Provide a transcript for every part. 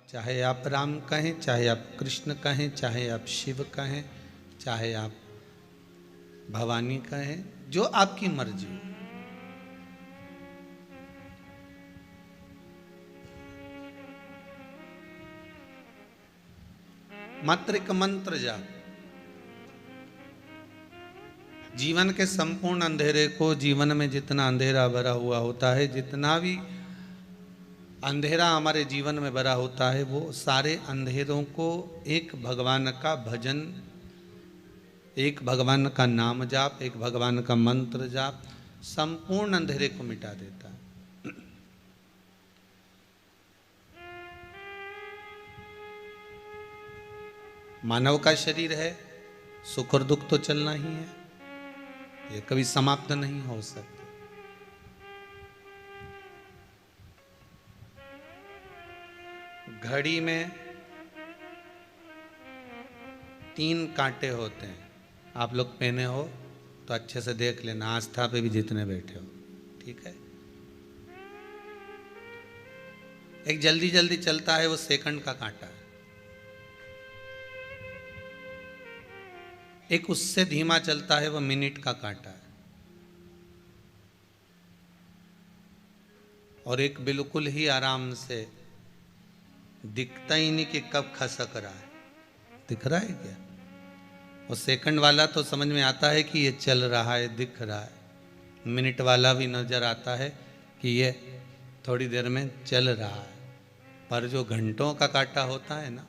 चाहे आप राम कहें, चाहे आप कृष्ण कहें, चाहे आप शिव कहें, चाहे आप भवानी कहें, जो आपकी मर्जी हो। मात्र एक मंत्र जाप जीवन के संपूर्ण अंधेरे को, जीवन में जितना अंधेरा भरा हुआ होता है, जितना भी अंधेरा हमारे जीवन में भरा होता है, वो सारे अंधेरों को एक भगवान का भजन, एक भगवान का नाम जाप, एक भगवान का मंत्र जाप संपूर्ण अंधेरे को मिटा देता है। मानव का शरीर है, सुख और दुख तो चलना ही है, ये कभी समाप्त नहीं हो सकता। घड़ी में 3 कांटे होते हैं, आप लोग पहने हो तो अच्छे से देख लेना, आस्था पे भी जितने बैठे हो, ठीक है। एक जल्दी जल्दी चलता है, वो सेकंड का कांटा है। एक उससे धीमा चलता है, वो मिनट का कांटा है। और एक बिल्कुल ही आराम से दिखता ही नहीं कि कब खसक रहा है। दिख रहा है क्या? और सेकंड वाला तो समझ में आता है कि ये चल रहा है, दिख रहा है। मिनट वाला भी नजर आता है कि ये थोड़ी देर में चल रहा है। पर जो घंटों का कांटा होता है ना,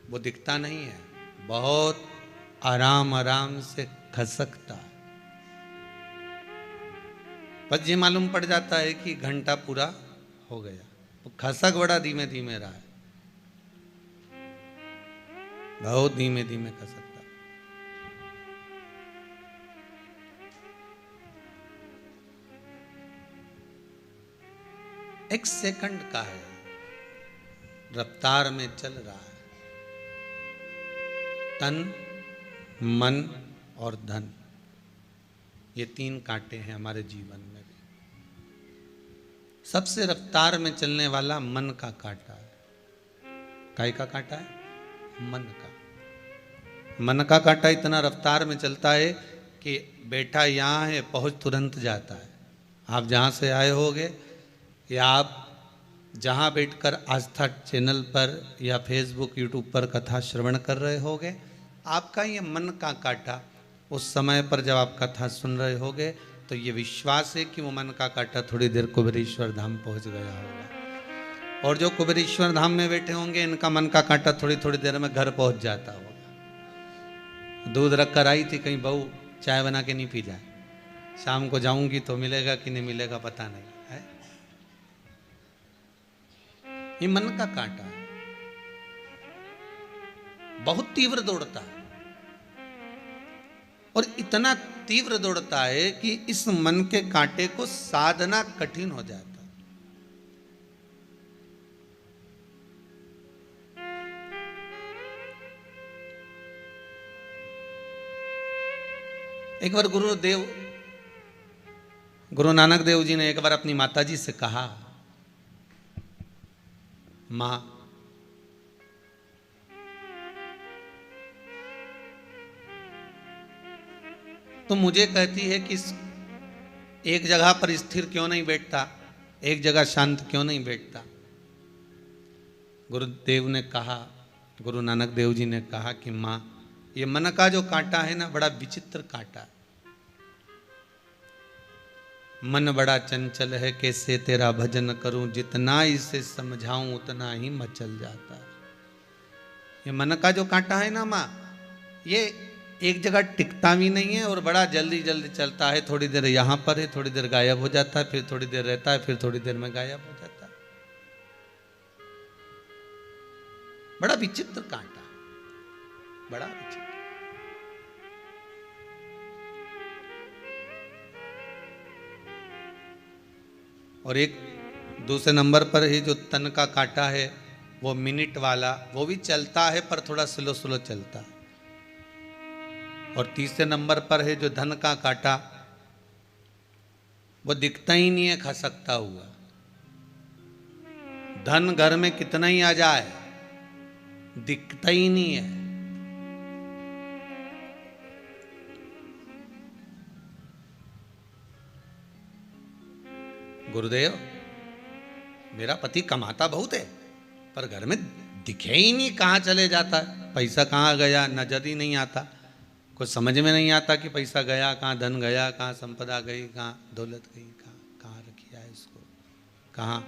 वो दिखता नहीं है, बहुत आराम आराम से खसकता है। बस ये मालूम पड़ जाता है कि घंटा पूरा हो गया। वो खसक बड़ा धीमे धीमे रहा है, बहुत धीमे धीमे खसकता। एक सेकंड का है, रफ्तार में चल रहा है। तन, मन और धन, ये 3 कांटे हैं हमारे जीवन में भी। सबसे रफ्तार में चलने वाला मन का कांटा है। काय का कांटा है? मन का। मन का कांटा इतना रफ्तार में चलता है कि बैठा यहाँ है, पहुँच तुरंत जाता है। आप जहाँ से आए होगे या आप जहाँ बैठकर आस्था चैनल पर या फेसबुक यूट्यूब पर कथा श्रवण कर रहे होगे, आपका ये मन का कांटा उस समय पर जब आप कथा सुन रहे होगे तो ये विश्वास है कि वो मन का कांटा थोड़ी देर कुबेरेश्वर धाम पहुंच गया होगा। और जो कुबेरेश्वर धाम में बैठे होंगे, इनका मन का कांटा थोड़ी थोड़ी देर में घर पहुंच जाता होगा। दूध रख कर आई थी, कहीं बहू चाय बना के नहीं पी जाए, शाम को जाऊंगी तो मिलेगा कि नहीं मिलेगा पता नहीं है। ये मन का कांटा है, बहुत तीव्र दौड़ता है। और इतना तीव्र दौड़ता है कि इस मन के कांटे को साधना कठिन हो जाता है। एक बार गुरु नानक देव जी ने एक बार अपनी माता जी से कहा, मां, तो मुझे कहती है कि एक जगह पर स्थिर क्यों नहीं बैठता, एक जगह शांत क्यों नहीं बैठता। गुरुदेव ने कहा, गुरु नानक देव जी ने कहा कि माँ, ये मन का जो कांटा है ना, बड़ा विचित्र कांटा है। मन बड़ा चंचल है, कैसे तेरा भजन करूं, जितना इसे समझाऊं उतना ही मचल जाता है। ये मन का जो कांटा है ना माँ, ये एक जगह टिकता भी नहीं है और बड़ा जल्दी जल्दी चलता है। थोड़ी देर यहाँ पर है, थोड़ी देर गायब हो जाता है, फिर थोड़ी देर रहता है, फिर थोड़ी देर में गायब हो जाता है। बड़ा विचित्र कांटा, बड़ा विचित्र। और एक दूसरे नंबर पर है जो तन का कांटा है, वो मिनट वाला, वो भी चलता है पर थोड़ा स्लो स्लो चलता है। और तीसरे नंबर पर है जो धन का कांटा, वो दिखता ही नहीं है खसकता हुआ। धन घर में कितना ही आ जाए दिखता ही नहीं है। गुरुदेव, मेरा पति कमाता बहुत है पर घर में दिखे ही नहीं, कहाँ चले जाता है, पैसा कहाँ गया नजर ही नहीं आता। कुछ समझ में नहीं आता कि पैसा गया कहाँ, धन गया कहाँ, संपदा गई कहाँ, दौलत गई कहाँ, कहाँ रखिया है इसको, कहाँ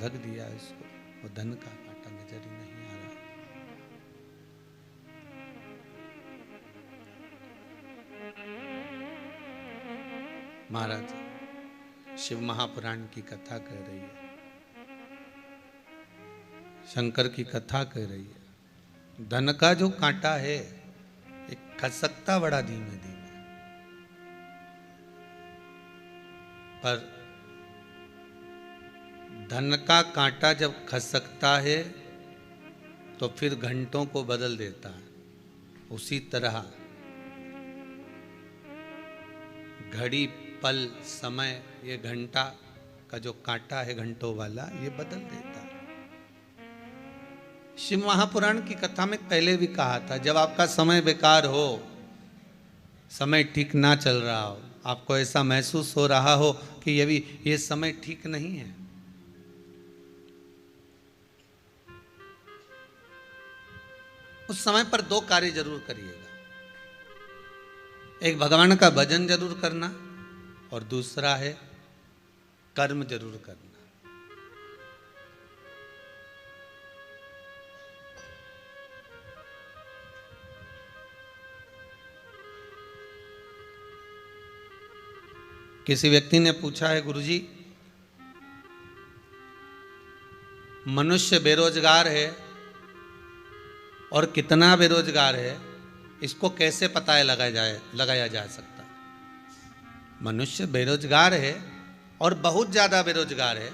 रख दिया है इसको। वो धन का कांटा नजर ही नहीं आ रहा। महाराज शिव महापुराण की कथा कह रही है, शंकर की कथा कह रही है। धन का जो कांटा है एक खसकता बड़ा धीमे धीमे, पर धन का कांटा जब खसकता है तो फिर घंटों को बदल देता है। उसी तरह घड़ी पल समय, ये घंटा का जो कांटा है घंटों वाला, ये बदल देता है। शिव महापुराण की कथा में पहले भी कहा था, जब आपका समय बेकार हो, समय ठीक ना चल रहा हो, आपको ऐसा महसूस हो रहा हो कि ये समय ठीक नहीं है, उस समय पर दो कार्य जरूर करिएगा। एक भगवान का भजन जरूर करना और दूसरा है कर्म जरूर करना। किसी व्यक्ति ने पूछा है, गुरुजी मनुष्य बेरोजगार है और कितना बेरोजगार है, इसको कैसे पता लगाया जा सकता? मनुष्य बेरोजगार है और बहुत ज़्यादा बेरोजगार है,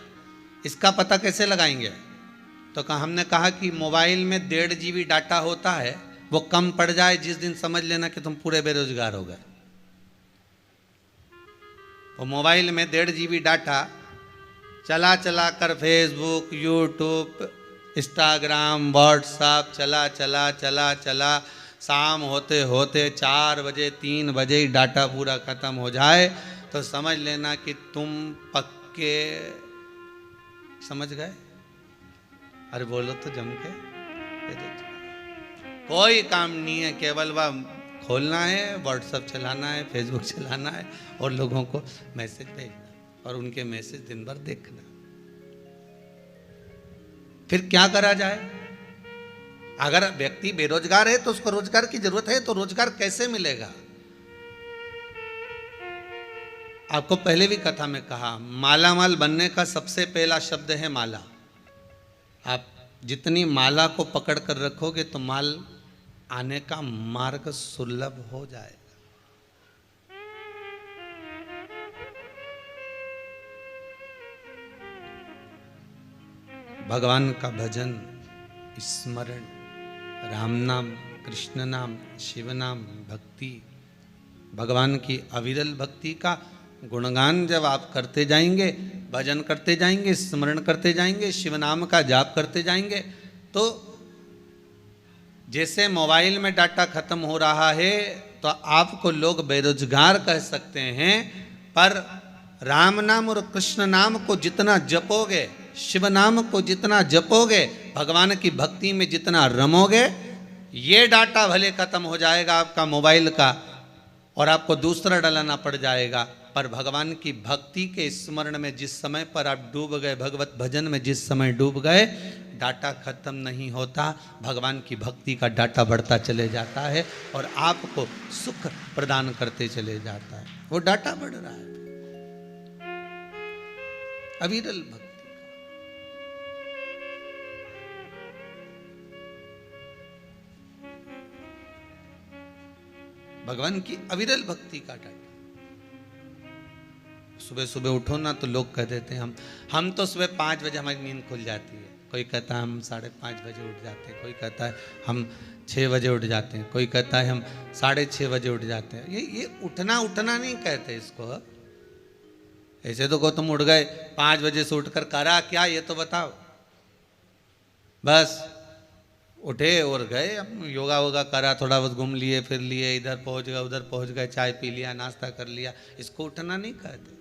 इसका पता कैसे लगाएंगे? तो हमने कहा कि मोबाइल में 1.5 GB डाटा होता है, वो कम पड़ जाए जिस दिन समझ लेना कि तुम पूरे बेरोजगार हो गए। वो मोबाइल में 1.5 GB डाटा चला चला कर फेसबुक, यूट्यूब, इंस्टाग्राम, व्हाट्सएप चला शाम होते होते 4 बजे 3 बजे ही डाटा पूरा ख़त्म हो जाए तो समझ लेना कि तुम पक्के समझ गए। अरे बोलो तो जम के, कोई काम नहीं है, केवल वह खोलना है, व्हाट्सएप चलाना है, फेसबुक चलाना है और लोगों को मैसेज भेजना और उनके मैसेज दिन भर देखना। फिर क्या करा जाए? अगर व्यक्ति बेरोजगार है तो उसको रोजगार की जरूरत है, तो रोजगार कैसे मिलेगा? आपको पहले भी कथा में कहा, माला माल बनने का सबसे पहला शब्द है माला। आप जितनी माला को पकड़ कर रखोगे तो माल आने का मार्ग सुलभ हो जाएगा। भगवान का भजन, स्मरण, राम नाम, कृष्ण नाम, शिव नाम, भक्ति, भगवान की अविरल भक्ति का गुणगान जब आप करते जाएंगे, भजन करते जाएंगे, स्मरण करते जाएंगे, शिव नाम का जाप करते जाएंगे, तो जैसे मोबाइल में डाटा खत्म हो रहा है तो आपको लोग बेरोजगार कह सकते हैं, पर राम नाम और कृष्ण नाम को जितना जपोगे, शिव नाम को जितना जपोगे, भगवान की भक्ति में जितना रमोगे, ये डाटा भले खत्म हो जाएगा आपका मोबाइल का और आपको दूसरा डलाना पड़ जाएगा, पर भगवान की भक्ति के स्मरण में जिस समय पर आप डूब गए, भगवत भजन में जिस समय डूब गए, डाटा खत्म नहीं होता, भगवान की भक्ति का डाटा बढ़ता चले जाता है और आपको सुख प्रदान करते चले जाता है। वो डाटा बढ़ रहा है अविरल भक्ति। भगवान की अविरल भक्ति का डाटा। सुबह सुबह उठो ना तो लोग कह देते हैं हम तो सुबह 5 बजे हमारी नींद खुल जाती है, कोई कहता है हम 5:30 बजे उठ जाते हैं, कोई कहता है हम 6 बजे उठ जाते हैं, कोई कहता है हम 6:30 बजे उठ जाते हैं। ये उठना नहीं कहते इसको। ऐसे तो तुम उठ गए 5 बजे से उठकर करा क्या, ये तो बताओ। बस उठे और गए, अब योगा वोगा करा, थोड़ा बहुत घूम लिए फिर लिए, इधर पहुंच गए उधर पहुंच गए, चाय पी लिया, नाश्ता कर लिया। इसको उठना नहीं कहते।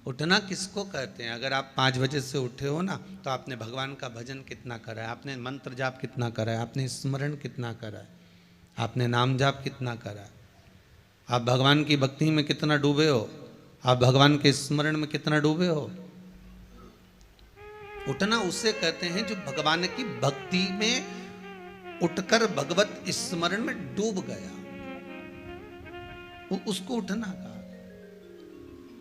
उठना किसको कहते हैं? अगर आप 5 बजे से उठे हो ना, तो आपने भगवान का भजन कितना करा है, आपने मंत्र जाप कितना करा है, आपने स्मरण कितना करा है, आपने नाम जाप कितना करा है, आप भगवान की भक्ति में कितना डूबे हो, आप भगवान के स्मरण में कितना डूबे हो। उठना उसे कहते हैं जो भगवान की भक्ति में उठकर भगवत स्मरण में डूब गया, उसको उठना कहा।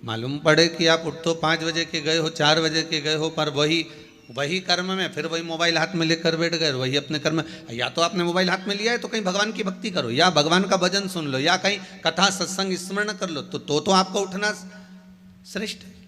मालूम पड़े कि आप उठ तो 5 बजे के गए हो, 4 बजे के गए हो, पर वही कर्म में फिर वही मोबाइल हाथ में लेकर बैठ गए, वही अपने कर्म। या तो आपने मोबाइल हाथ में लिया है तो कहीं भगवान की भक्ति करो, या भगवान का भजन सुन लो, या कहीं कथा सत्संग स्मरण कर लो, तो आपका उठना श्रेष्ठ है।